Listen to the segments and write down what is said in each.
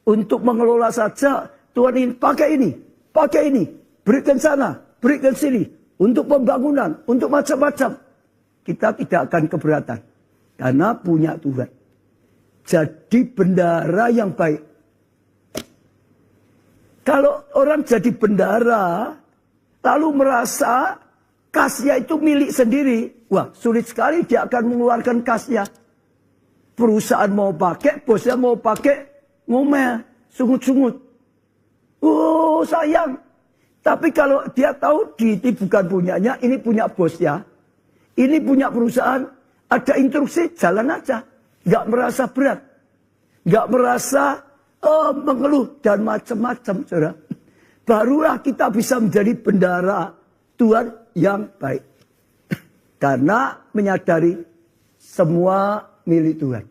Untuk mengelola saja, Tuhan ingin pakai ini, berikan sana, berikan sini, untuk pembangunan, untuk macam-macam. Kita tidak akan keberatan, karena punya Tuhan. Jadi bendahara yang baik. Kalau orang jadi bendahara, lalu merasa kasnya itu milik sendiri, wah sulit sekali dia akan mengeluarkan kasnya. Perusahaan mau pakai, bosnya mau pakai, ngomel, sungut-sungut. Oh sayang. Tapi kalau dia tahu ini bukan punyanya, ini punya bosnya. Ini punya perusahaan, ada instruksi, jalan aja. Gak merasa berat. Gak merasa mengeluh dan macam-macam. Saudara. Barulah kita bisa menjadi bendahara Tuhan yang baik. Karena menyadari semua milik Tuhan.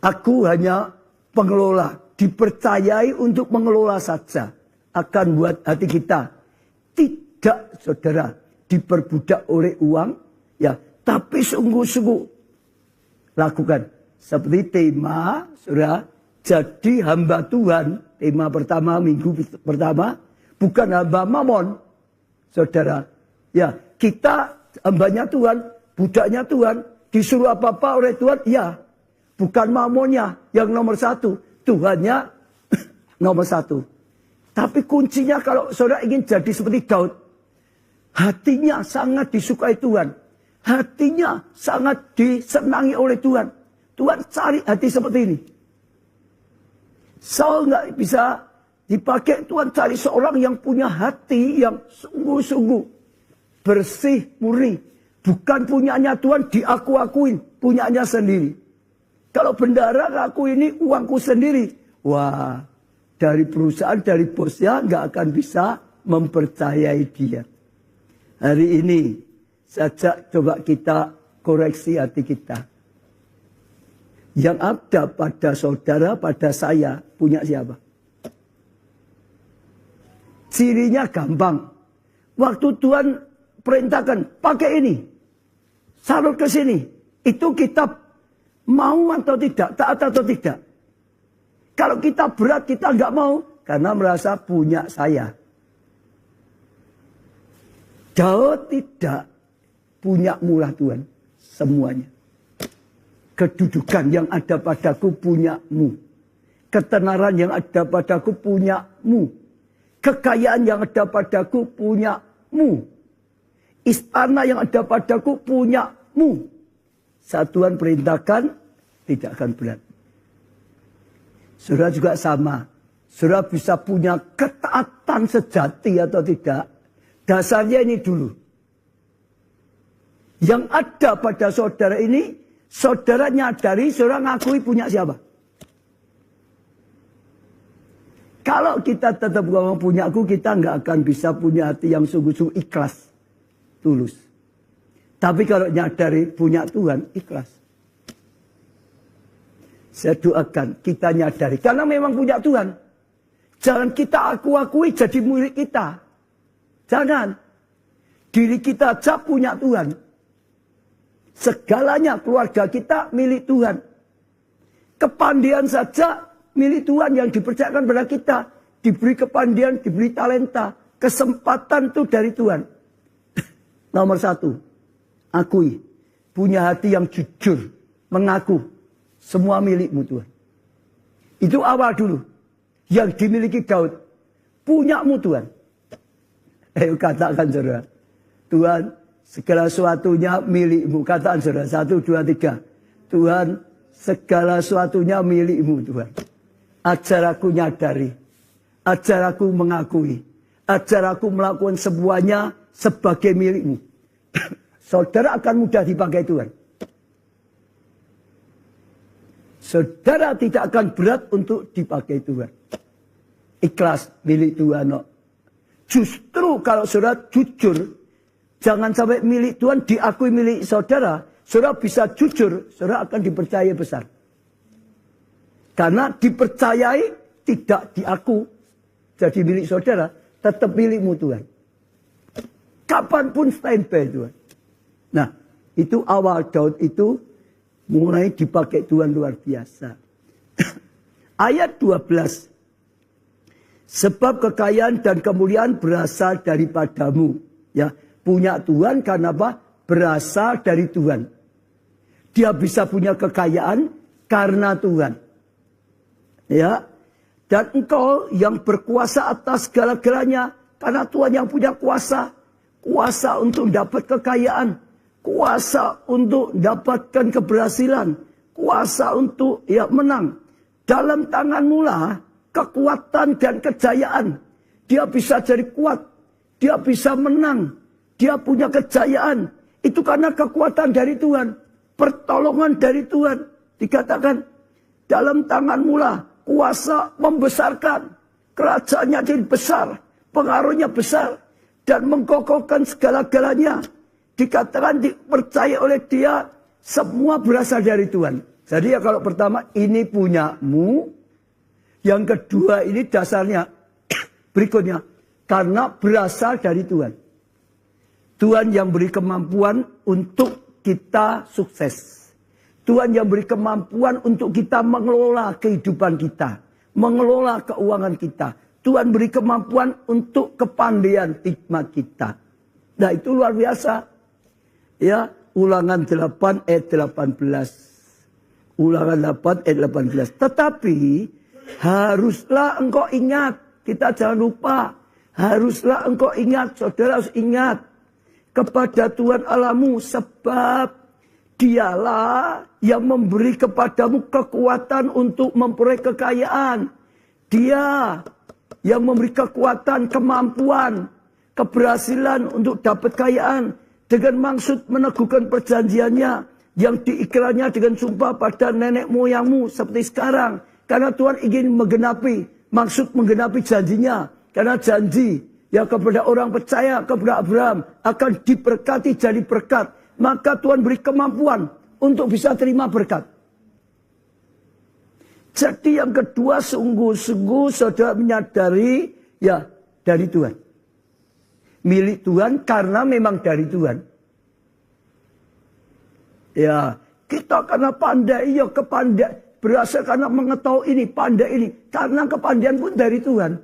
Aku hanya pengelola, dipercayai untuk mengelola saja. Akan buat hati kita tidak, saudara, diperbudak oleh uang, ya, tapi sungguh-sungguh lakukan. Seperti tema, saudara, jadi hamba Tuhan, tema pertama, minggu pertama, bukan hamba mamon, saudara. Ya, kita hambanya Tuhan, budaknya Tuhan, disuruh apa-apa oleh Tuhan, ya. Bukan mamonnya yang nomor satu. Tuhannya nomor satu. Tapi kuncinya kalau saudara ingin jadi seperti Daud. Hatinya sangat disukai Tuhan. Hatinya sangat disenangi oleh Tuhan. Tuhan cari hati seperti ini. Saul nggak bisa dipakai. Tuhan cari seorang yang punya hati yang sungguh-sungguh bersih, murni. Bukan punyanya Tuhan diaku-akuin. Punyanya sendiri. Kalau bendahara ngaku ini uangku sendiri. Wah, dari perusahaan, dari bosnya nggak akan bisa mempercayai dia. Hari ini saja coba kita koreksi hati kita. Yang ada pada saudara, pada saya, punya siapa? Cirinya gampang. Waktu Tuhan perintahkan, pakai ini. Salur ke sini. Itu kita mau atau tidak, taat atau tidak. Kalau kita berat, kita nggak mau. Karena merasa punya saya. Daud tidak punya murah Tuhan. Semuanya. Kedudukan yang ada padaku punyamu. Ketenaran yang ada padaku punyamu. Kekayaan yang ada padaku punyamu. Istana yang ada padaku punyamu. Saat Tuhan perintahkan, tidak akan berat. Saudara juga sama. Saudara bisa punya ketaatan sejati atau tidak. Dasarnya ini dulu. Yang ada pada saudara ini, saudara nyadari, saudara ngakui punya siapa? Kalau kita tetap ngomong punya aku, kita nggak akan bisa punya hati yang sungguh-sungguh ikhlas. Tulus. Tapi kalau nyadari punya Tuhan, ikhlas. Saya doakan kita nyadari. Karena memang punya Tuhan. Jangan kita akui jadi milik kita. Jangan. Diri kita aja punya Tuhan. Segalanya keluarga kita milik Tuhan. Kepandian saja milik Tuhan yang dipercayakan pada kita. Diberi kepandian, diberi talenta. Kesempatan itu dari Tuhan. Nomor satu. Akui, punya hati yang jujur, mengaku semua milikmu Tuhan. Itu awal dulu, yang dimiliki Daud, punyamu Tuhan. Ayo katakan saudara, Tuhan segala sesuatunya milikmu. Katakan saudara, 1, 2, 3. Tuhan segala sesuatunya milikmu Tuhan. Ajar aku nyadari, ajar aku mengakui, ajar aku melakukan semuanya sebagai milikmu. Saudara akan mudah dipakai Tuhan. Saudara tidak akan berat untuk dipakai Tuhan. Ikhlas milik Tuhan. No. Justru kalau saudara jujur, jangan sampai milik Tuhan diakui milik saudara. Saudara bisa jujur, saudara akan dipercayai besar. Karena dipercayai tidak diaku jadi milik saudara, tetap milikmu Tuhan. Kapanpun standby Tuhan. Nah, itu awal Daud itu mulai dipakai Tuhan luar biasa. Ayat 12. Sebab kekayaan dan kemuliaan berasal daripadamu. Ya, punya Tuhan karena apa? Berasal dari Tuhan. Dia bisa punya kekayaan karena Tuhan. Ya. Dan engkau yang berkuasa atas segala-galanya karena Tuhan yang punya kuasa. Kuasa untuk dapat kekayaan, kuasa untuk dapatkan keberhasilan, kuasa untuk menang. Dalam tanganmu lah kekuatan dan kejayaan. Dia bisa jadi kuat, dia bisa menang, dia punya kejayaan. Itu karena kekuatan dari Tuhan, pertolongan dari Tuhan. Dikatakan dalam tanganmu lah kuasa membesarkan, kerajaannya jadi besar, pengaruhnya besar, dan mengkokohkan segala-galanya. Dikatakan dipercaya oleh dia, semua berasal dari Tuhan. Jadi ya kalau pertama ini punyamu, yang kedua ini dasarnya berikutnya karena berasal dari Tuhan. Tuhan yang beri kemampuan untuk kita sukses. Tuhan yang beri kemampuan untuk kita mengelola kehidupan kita, mengelola keuangan kita. Tuhan beri kemampuan untuk kepandaian hikmat kita. Nah itu luar biasa. Ya, Ulangan 8 ayat 18. Ulangan 8 ayat 18. Tetapi haruslah engkau ingat. Kita jangan lupa. Haruslah engkau ingat. Saudara harus ingat. Kepada Tuhan Allahmu. Sebab dialah yang memberi kepadamu kekuatan untuk memperoleh kekayaan. Dia yang memberi kekuatan, kemampuan, keberhasilan untuk dapat kekayaan. Dengan maksud meneguhkan perjanjiannya yang diikrarnya dengan sumpah pada nenek moyangmu seperti sekarang. Karena Tuhan ingin menggenapi, maksud menggenapi janjinya. Karena janji yang kepada orang percaya, kepada Abraham akan diberkati jadi berkat. Maka Tuhan beri kemampuan untuk bisa terima berkat. Jadi yang kedua sungguh-sungguh saudara menyadari ya dari Tuhan. Milik Tuhan karena memang dari Tuhan. Ya, kita karena pandai ya kepandai berasal karena mengetahui ini, pandai ini. Karena kepandaian pun dari Tuhan.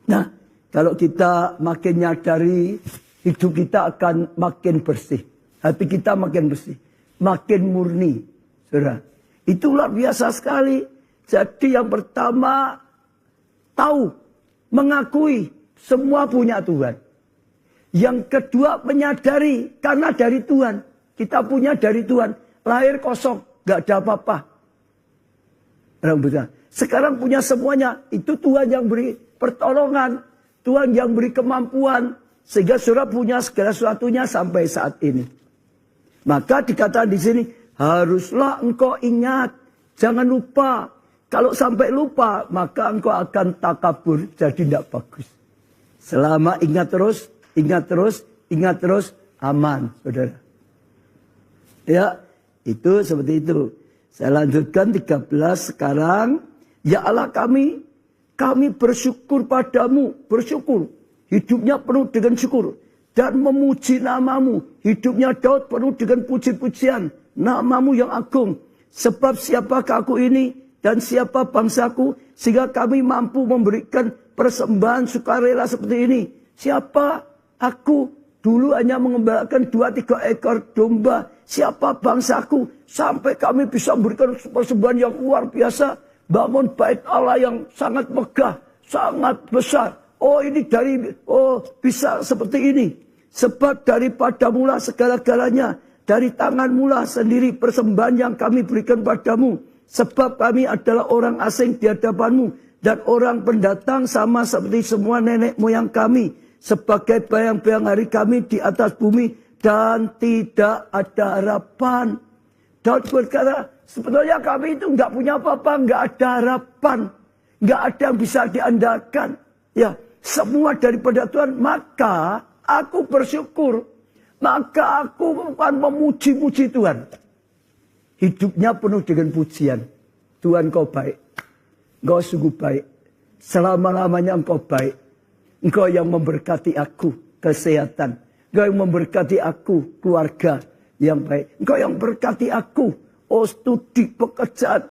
Nah, kalau kita makin nyadari hidup kita akan makin bersih. Hati kita makin bersih, makin murni. Saudara, itu luar biasa sekali. Jadi yang pertama tahu, mengakui semua punya Tuhan. Yang kedua menyadari karena dari Tuhan. Kita punya dari Tuhan. Lahir kosong, gak ada apa-apa. Sekarang punya semuanya. Itu Tuhan yang beri pertolongan. Tuhan yang beri kemampuan. Sehingga saudara punya segala sesuatunya sampai saat ini. Maka dikatakan di sini, haruslah engkau ingat. Jangan lupa. Kalau sampai lupa, maka engkau akan takabur. Jadi tidak bagus. Selama ingat terus, aman, saudara. Ya, itu seperti itu. Saya lanjutkan 13 sekarang. Ya Allah kami bersyukur padamu. Bersyukur. Hidupnya penuh dengan syukur. Dan memuji namamu. Hidupnya Daud penuh dengan puji-pujian. Namamu yang agung. Sebab siapakah aku ini dan siapa bangsaku. Sehingga kami mampu memberikan persembahan sukarela seperti ini. Siapa aku dulu hanya mengembalakan 2-3 ekor domba. Siapa bangsaku sampai kami bisa memberikan persembahan yang luar biasa. Bangun bait Allah yang sangat megah, sangat besar. Oh ini bisa seperti ini. Sebab daripadamu lah segala-galanya. Dari tanganmu lah sendiri persembahan yang kami berikan padamu. Sebab kami adalah orang asing di hadapanmu. Dan orang pendatang sama seperti semua nenek moyang kami. Sebagai bayang-bayang hari kami di atas bumi. Dan tidak ada harapan. Daud berkata, sebetulnya kami itu nggak punya apa-apa. Nggak ada harapan. Nggak ada yang bisa diandalkan. Ya, semua daripada Tuhan. Maka aku bersyukur. Maka aku akan memuji-muji Tuhan. Hidupnya penuh dengan pujian. Tuhan kau baik. Engkau sungguh baik. Selama-lamanya engkau baik. Engkau yang memberkati aku kesehatan. Engkau yang memberkati aku keluarga yang baik. Engkau yang memberkati aku. Oh studi pekerjaan.